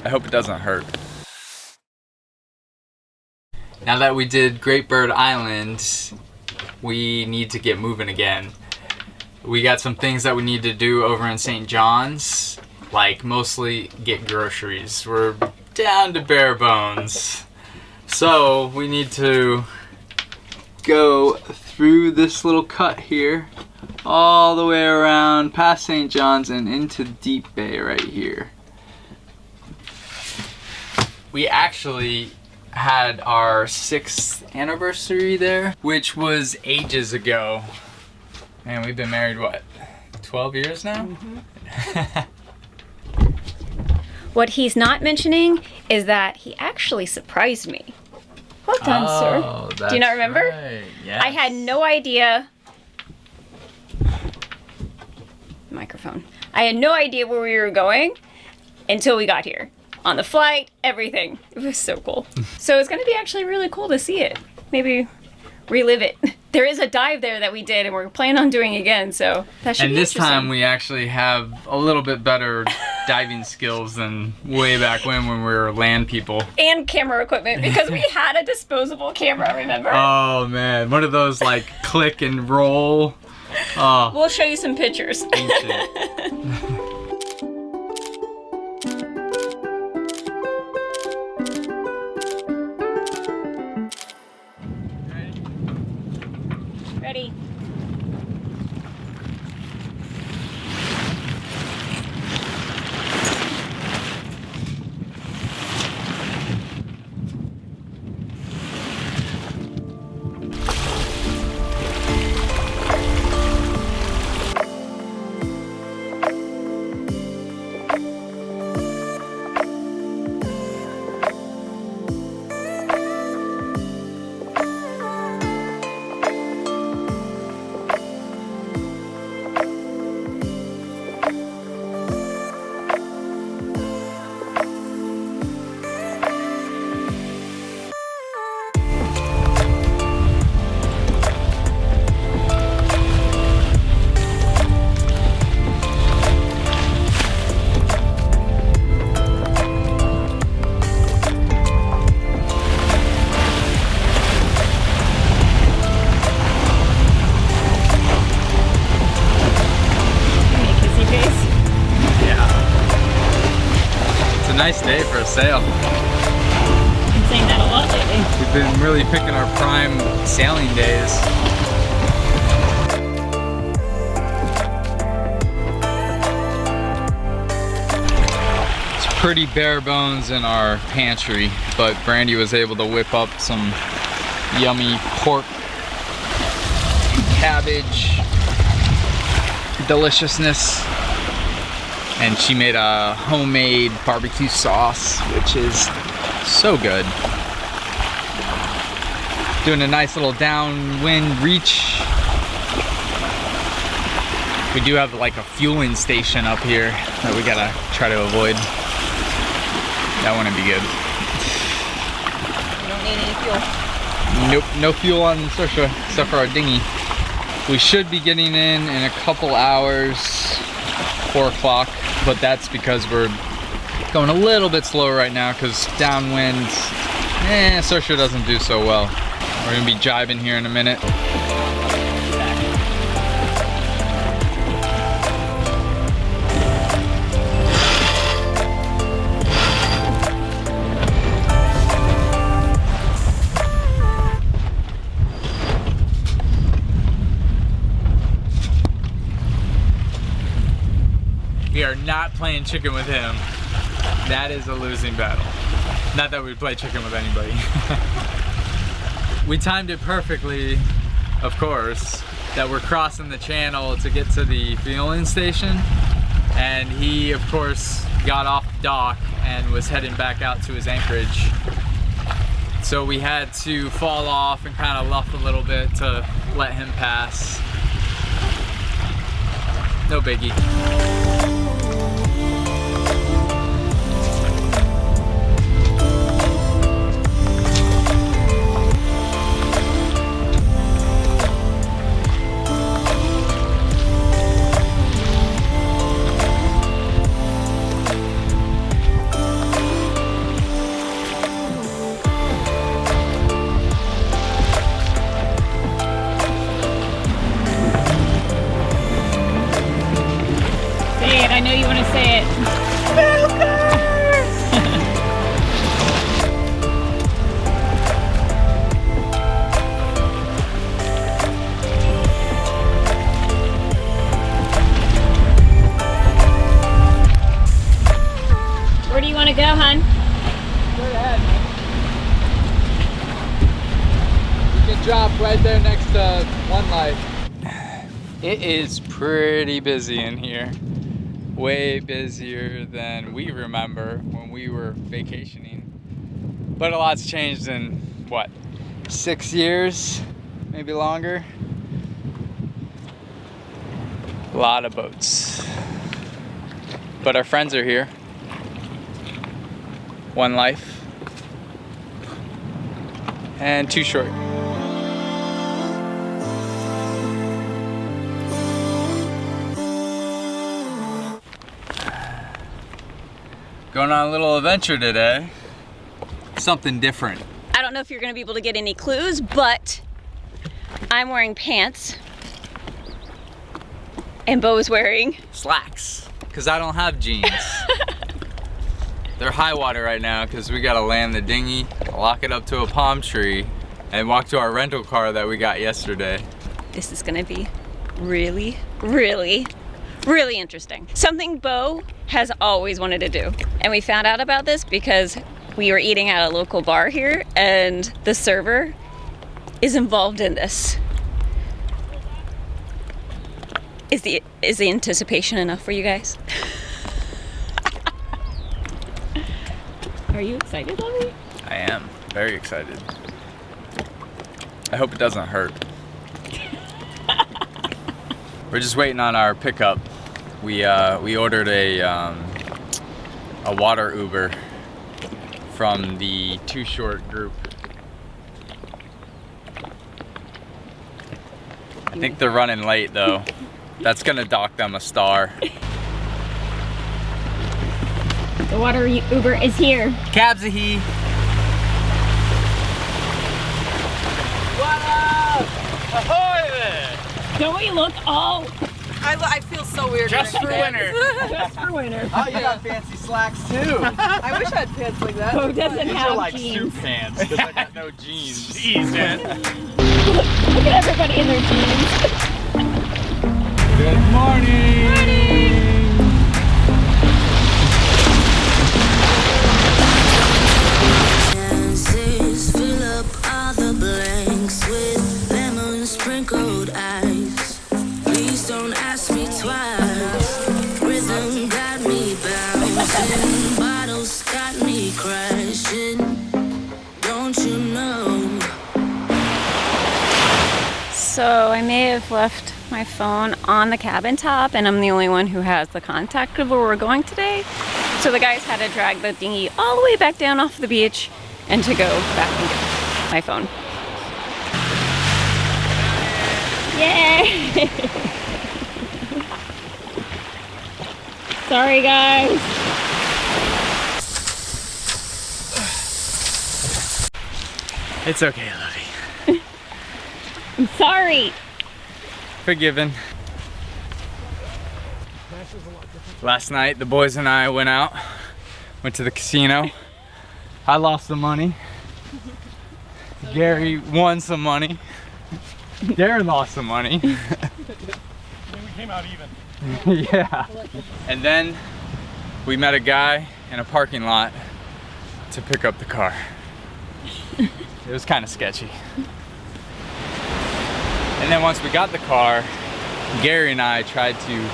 I hope it doesn't hurt. Now that we did Great Bird Island, we need to get moving again. We got some things that we need to do over in St. John's, like mostly get groceries. We're down to bare bones. So we need to go through this little cut here, all the way around past St. John's and into Deep Bay right here. We actually had our 6th anniversary there, which was ages ago. And we've been married, what, 12 years now? Mm-hmm. What he's not mentioning is that he actually surprised me. Well done, sir. Do you not remember? Right. Yes. I had no idea. Microphone. I had no idea where we were going until we got here. On the flight, everything. It was so cool. So it's going to be actually really cool to see it. Maybe relive it. There is a dive there that we did and we're planning on doing again, so that should be interesting. And this time we actually have a little bit better diving skills than way back when we were land people. And camera equipment, because we had a disposable camera, remember? Oh man, one of those like click and roll. Oh. We'll show you some pictures. Ready? Nice day for a sail. I've been saying that a lot lately. We've been really picking our prime sailing days. It's pretty bare bones in our pantry, but Brandy was able to whip up some yummy pork, cabbage deliciousness. And she made a homemade barbecue sauce, which is so good. Doing a nice little downwind reach. We do have like a fueling station up here that we gotta try to avoid. That wouldn't be good. You don't need any fuel. Nope, no fuel on Saoirse except for our dinghy. We should be getting in a couple hours, 4 o'clock. But that's because we're going a little bit slower right now because downwind, Saoirse doesn't do so well. We're gonna be jibing here in a minute. We are not playing chicken with him. That is a losing battle. Not that we play chicken with anybody. We timed it perfectly, of course, that we're crossing the channel to get to the fueling station. And he, of course, got off dock and was heading back out to his anchorage. So we had to fall off and kind of luff a little bit to let him pass. No biggie. Where do you want to go, hun? Straight ahead, man. You can drop right there next to One Life. It is pretty busy in here. Way busier than we remember when we were vacationing. But a lot's changed in, what, 6 years? Maybe longer? A lot of boats. But our friends are here. One Life. And Too Short. Going on a little adventure today. Something different. I don't know if you're going to be able to get any clues, but I'm wearing pants. And Beau's wearing Slacks. Because I don't have jeans. They're high water right now because we got to land the dinghy, lock it up to a palm tree, and walk to our rental car that we got yesterday. This is going to be really, really, really interesting. Something Beau has always wanted to do. And we found out about this because we were eating at a local bar here and the server is involved in this. Is the anticipation enough for you guys? Are you excited, Lovey? I am very excited. I hope it doesn't hurt. We're just waiting on our pickup. We ordered a water Uber from the Too Short group. I think they're running late though. That's gonna dock them a star. The water Uber is here. Cabs a he. What up? Ahoy there! Don't we look all I feel so weird. Just for winter. just for winter? Oh, you got fancy slacks too. I wish I had pants like that. Beau doesn't These have are like jeans. suit pants because I got no jeans. Jeez, man. Look at everybody in their jeans. Good morning. Chances fill up all the blanks with lemon sprinkled ice. Please don't ask me twice. Rhythm got me bouncing, bottles got me crashing. Don't you know? So I may have left my phone on the cabin top and I'm the only one who has the contact of where we're going today. So the guys had to drag the dinghy all the way back down off the beach and to go back and get my phone. Yay! Sorry guys. It's okay, Lovey. I'm sorry. Forgiven. Last night, the boys and I went out, went to the casino. I lost some money. Gary won some money. Darren lost some money. And we came out even. Yeah. And then we met a guy in a parking lot to pick up the car. It was kind of sketchy. And then once we got the car, Gary and I tried to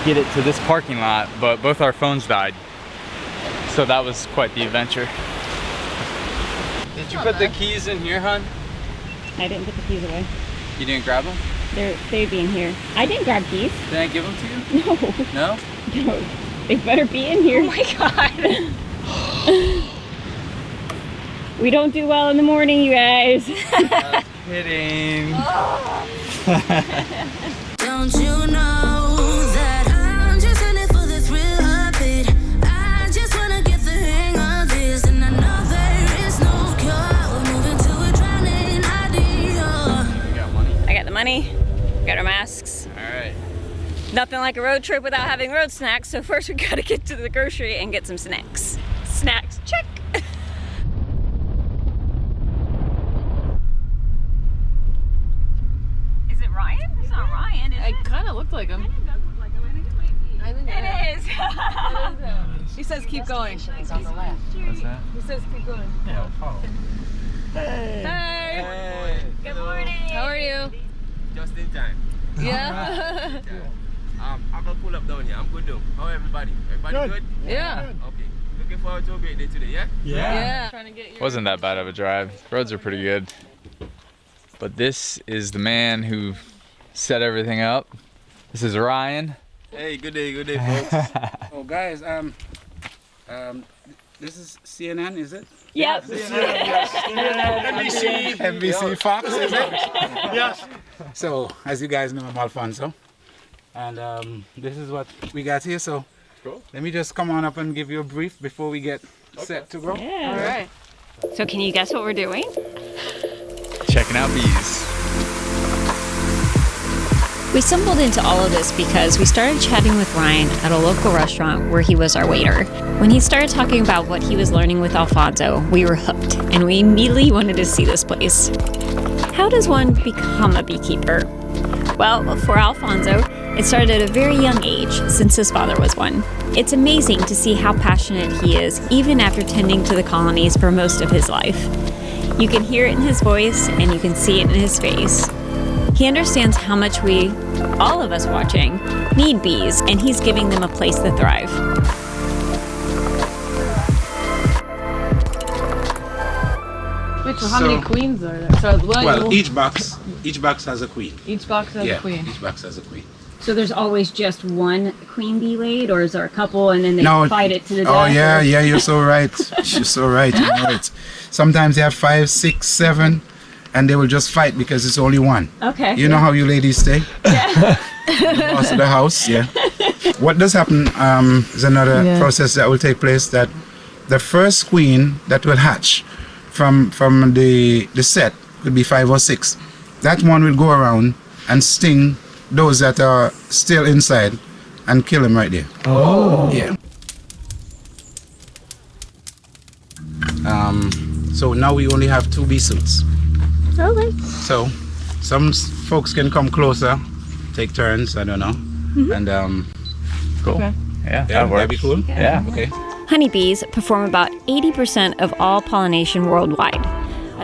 get it to this parking lot, but both our phones died. So that was quite the adventure. Did you put the keys in here, hon? I didn't put the keys away. You didn't grab them? They'd be in here. I didn't grab keys. Did I give them to you? No. No? No. They better be in here. Oh my god. We don't do well in the morning, you guys. Kidding. Don't you know that I'm just in it for the thrill of it? I just wanna get the hang of this, and I know there is no cure. Moving to a drowning idea. You got money? I got the money. Got our masks. Alright. Nothing like a road trip without having road snacks. So first we gotta get to the grocery and get some snacks. Snacks, check. Is it Ryan? It's not Ryan, is I it? kind of looked like him. It is. He says keep going. What's that? He says keep going. Yeah, I'll follow. Hey. Good morning. How are you? Just in time. Yeah. I'm gonna pull up down here. I'm good though. How everybody? Everybody good? Yeah. Okay. Looking forward to a great day today, yeah? Yeah. Trying to get your Wasn't that bad of a drive. Roads are pretty good. But this is the man who set everything up. This is Ryan. Hey, good day, folks. Oh, guys, this is CNN, is it? Yep. NBC Fox, is it? Yes. So, as you guys know, I'm Alphonso, and this is what we got here. So, Cool. let me just come on up and give you a brief before we get set to go. All right. So can you guess what we're doing? Checking out bees. We stumbled into all of this because we started chatting with Ryan at a local restaurant where he was our waiter. When he started talking about what he was learning with Alphonso, we were hooked, and we immediately wanted to see this place. How does one become a beekeeper? Well, for Alphonso, it started at a very young age, since his father was one. It's amazing to see how passionate he is, even after tending to the colonies for most of his life. You can hear it in his voice, and you can see it in his face. He understands how much we, all of us watching, need bees, and he's giving them a place to thrive. Wait, so how many queens are there? So Well, each box has a queen. each box has a queen. Each box has a queen. So there's always just one queen bee laid, or is there a couple and then they No, fight it to the death? Oh yeah, or- yeah, you're so right. You're so right. You know it. Sometimes they have 5, 6, 7, and they will just fight because it's only one. Okay. You know how you ladies stay? Yeah. Boss of the house, yeah. What does happen is another process that will take place, that the first queen that will hatch from the set could be 5 or 6. That one will go around and sting those that are still inside and kill them right there. Oh. Yeah. So now we only have 2 bee suits. Okay. So some folks can come closer, take turns, I don't know. And Cool. Okay. Yeah, yeah, that'd be cool. Yeah. Okay. Honeybees perform about 80% of all pollination worldwide.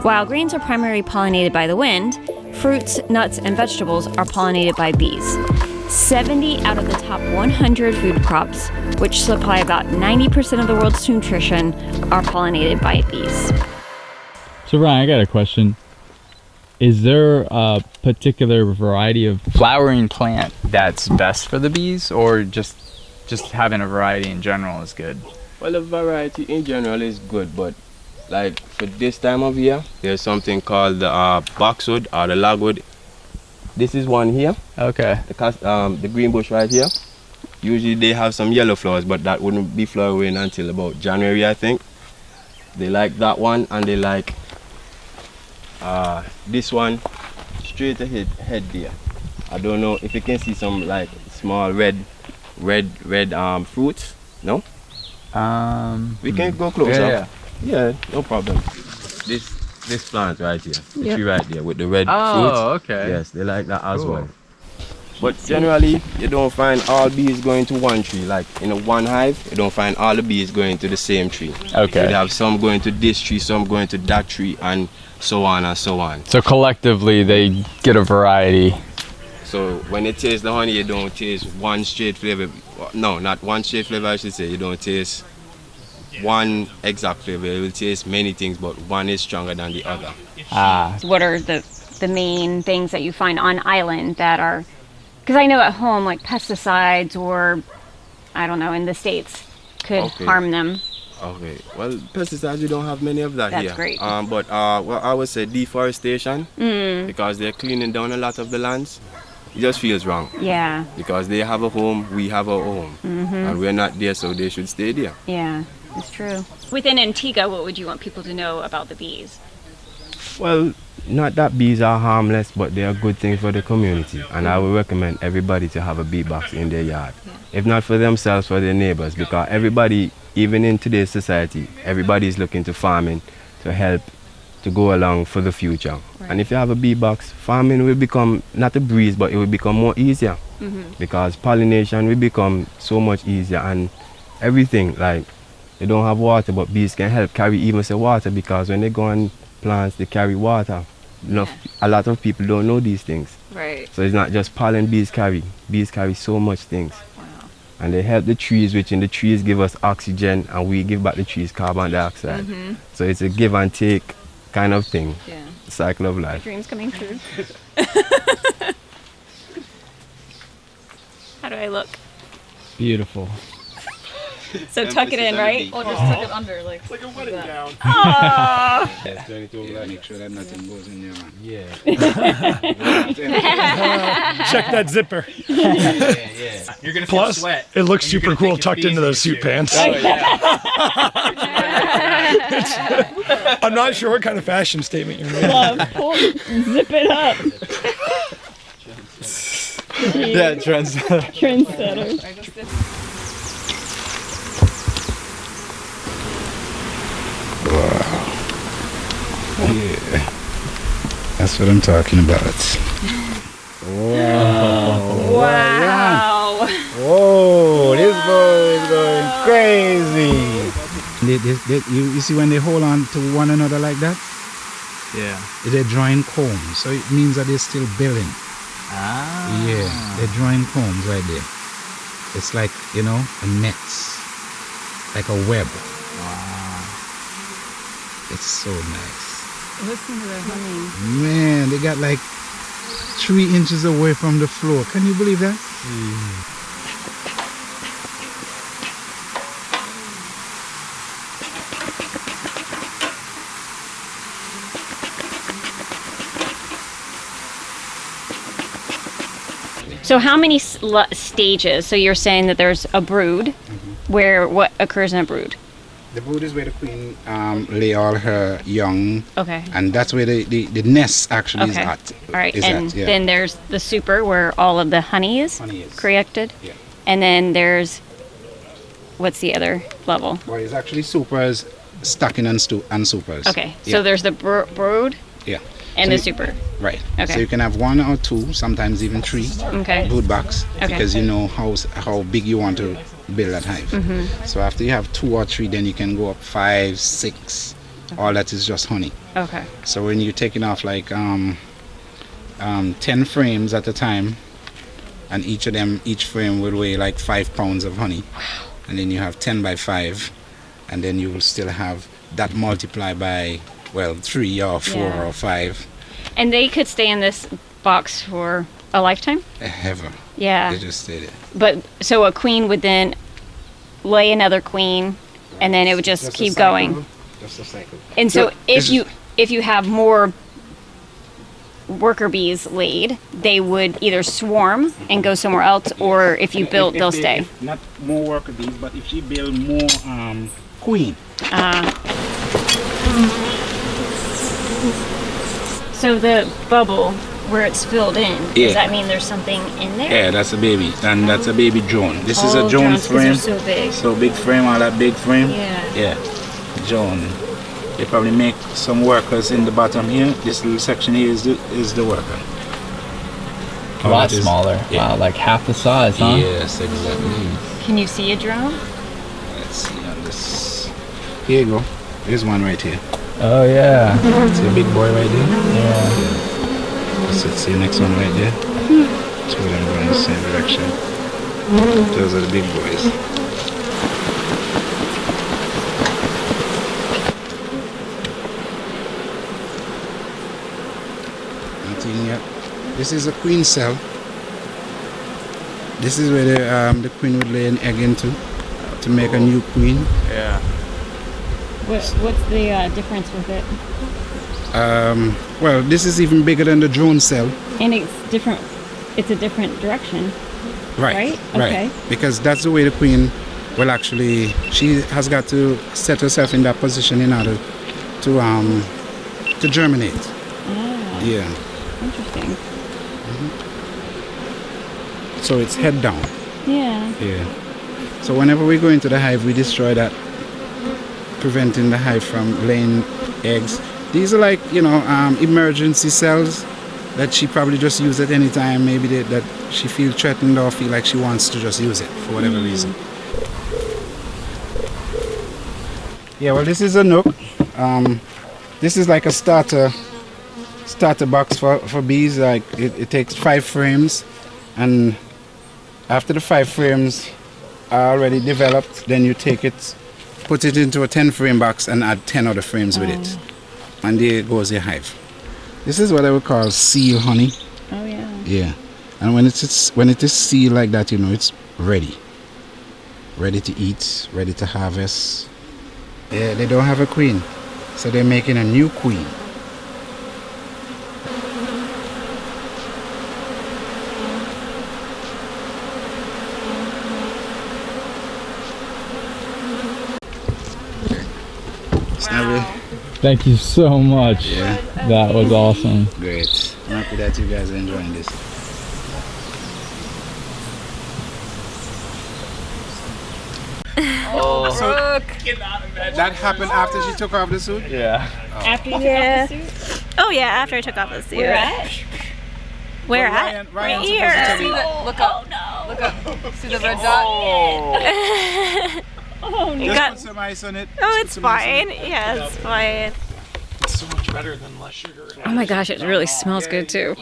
While grains are primarily pollinated by the wind, fruits, nuts, and vegetables are pollinated by bees. 70 out of the top 100 food crops, which supply about 90% of the world's nutrition, are pollinated by bees. So Ryan, I got a question. Is there a particular variety of flowering plant that's best for the bees, or just having a variety in general is good? Well, the variety in general is good, but like for this time of year, there's something called the boxwood or the logwood. This is one here. Okay. The green bush right here. Usually they have some yellow flowers, but that wouldn't be flowering until about January, I think. They like that one, and they like this one straight ahead there. I don't know if you can see some like small red fruits. No? We can go closer. Yeah, no problem. This plant right here, the tree right there with the red fruits. Oh, okay. Yes, they like that as Cool. well. But generally, you don't find all bees going to one tree. Like in a one hive, you don't find all the bees going to the same tree. Okay. You have some going to this tree, some going to that tree, and so on and so on. So collectively, they get a variety. So when you taste the honey, you don't taste one straight flavor. No, not one straight flavor, I should say. You don't taste one exact flavor. You will taste many things, but one is stronger than the other. Ah. What are the main things that you find on island that are, because I know at home like pesticides or I don't know in the States could harm them. Okay, well, pesticides, we don't have many of that here. That's great. But well, I would say deforestation, because they're cleaning down a lot of the lands. It just feels wrong. Yeah. Because they have a home, we have our home. And we're not there, so they should stay there. Yeah, it's true. Within Antigua, what would you want people to know about the bees? Well, not that bees are harmless, but they are good things for the community. And I would recommend everybody to have a bee box in their yard. If not for themselves, for their neighbors, because everybody, even in today's society, everybody is looking to farming to help to go along for the future. Right. And if you have a bee box, farming will become not a breeze, but it will become more easier, because pollination will become so much easier, and everything. Like, they don't have water, but bees can help carry even say water, because when they go on plants, they carry water. A lot of people don't know these things. Right. So it's not just pollen bees carry. Bees carry so much things. Wow. And they help the trees, which in the trees give us oxygen, and we give back the trees carbon dioxide. So it's a give and take kind of thing. Yeah. The cycle of life. Dreams coming true. How do I look? Beautiful. So tuck it in, right? Or just tuck it under, like. It's like a wedding gown. Aww. Make sure that nothing goes in your hand. Yeah. Check that zipper. You're gonna Plus, feel sweat. it looks and you're super gonna cool think it's tucked into bees those in suit your pants. shoe. Oh, yeah. I'm not sure what kind of fashion statement you're making. Zip it up. Yeah, Trendsetter. Yeah. That's what I'm talking about. Wow. Whoa, this boy is going crazy. You see when they hold on to one another like that? Yeah. They're drawing combs, so it means that they're still building. Ah. Yeah, they're drawing combs right there. It's like, you know, a net, like a web. Wow. It's so nice. Listen to the humming. Man, they got like 3 inches away from the floor. Can you believe that? So how many stages? So you're saying that there's a brood, where what occurs in a brood? The brood is where the queen lay all her young, Okay. and that's where the nest actually is Okay. at. All right. Is And at, yeah. then there's the super, where all of the honey is Honey is. created. Yeah. And then there's, what's the other level? Well, it's actually supers, stocking and supers. Okay. Yeah. So there's the brood Yeah. and So the you- super. Right. Okay. So you can have 1 or 2, sometimes even 3 Okay. brood box, Okay. because you know how big you want to build that hive. Mm-hmm. So after you have 2 or 3, then you can go up 5, 6. All that is just honey. Okay. So when you're taking off like 10 frames at a time, and each frame will weigh like 5 pounds of honey. Wow. And then you have 10 by 5, and then you will still have that multiplied by, well, 3 or 4 Yeah. or 5. And they could stay in this box for a lifetime? Ever. Yeah. They just stay there. But so a queen would then lay another queen, and then it would just a keep cycle. going. Just a cycle. And so this if you have more worker bees laid, they would either swarm and go somewhere else, or if you build, they'll stay. If not more worker bees, but if you build more queen. So the bubble where it's filled in, Yeah. does that mean there's something in there? Yeah, that's a baby, and that's a baby drone. This is a Oh, drone drones, 'cause frame. they're so big. So big frame, all that big frame. Yeah. Yeah, drone. They probably make some workers in the bottom here. This little section here is the worker. A lot smaller. Yeah. Wow, like half the size, huh? Yes, exactly. Can you see a drone? Let's see on this. Here you go. There's one right here. Oh yeah. See a big boy right there? Yeah. See the next one right there? Two of them going in the same direction. Those are the big boys. Nothing yet. This is a queen cell. This is where the queen would lay an egg into to make a new queen. Yeah. What's the difference with it? Well, this is even bigger than the drone cell. And it's different. It's a different direction. Right? Right. Okay. Because that's the way the queen will actually. She has got to set herself in that position in order to germinate. Ah, Yeah. interesting. So it's head down. Yeah. Yeah. So whenever we go into the hive, we destroy that, preventing the hive from laying eggs. These are like, emergency cells that she probably just use at any time. Maybe that she feels threatened or feel like she wants to just use it for whatever reason. Yeah, well, this is a nook. This is like a starter box for bees. Like it takes 5 frames, and after the 5 frames are already developed, then you take it, put it into a 10-frame box, and add 10 other frames with it, and there goes your hive. This is what I would call seal honey. Oh yeah. Yeah, and when it is sealed like that, you know it's ready to eat, ready to harvest. Yeah, they don't have a queen, so they're making a new queen. Thank you so much. Yeah. That was awesome. Great. I'm happy that you guys are enjoying this. Brooke. That happened after she took off the suit? Yeah. After you took off the suit? Oh yeah, after I took off the suit. Where at? Where Well, at? Ryan's Right supposed to here. tell you- Look up. Look up. See the red dot? Oh no. You got- Just put some ice on it. Oh, Just it's put some ice on fine. it. Yeah, it's fine. It's so much better than less sugar. Oh my gosh, it really smells good too.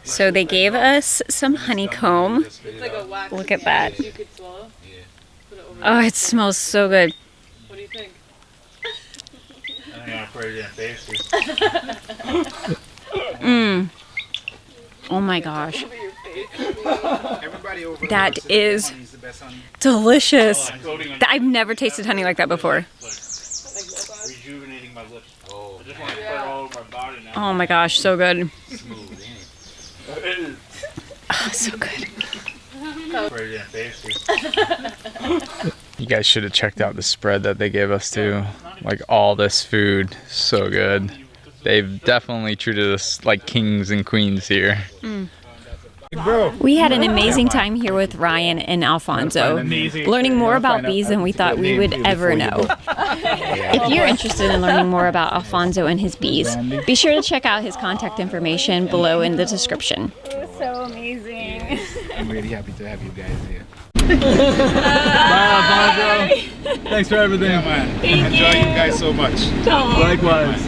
So they gave us some honeycomb. It's like a wax. Look at that. You could swallow. Put it over. Oh, it smells so good. What do you think? Mmm. Oh my gosh. Everybody over That there says is honey is the best honey. delicious. I've never tasted honey like that before. Rejuvenating my lips. I just want to put it all over my body now. Oh my gosh, so good. Smooth, ain't it? Oh, so good. You guys should have checked out the spread that they gave us too. Like all this food, so good. They've definitely treated us like kings and queens here. We had an amazing time here with Ryan and Alphonso, learning more about bees than we thought we would ever know. If you're interested in learning more about Alphonso and his bees, be sure to check out his contact information below in the description. It was so amazing. I'm really happy to have you guys here. Bye, Alfonso. Thanks for everything. Yeah, man. Enjoy you guys so much. Likewise.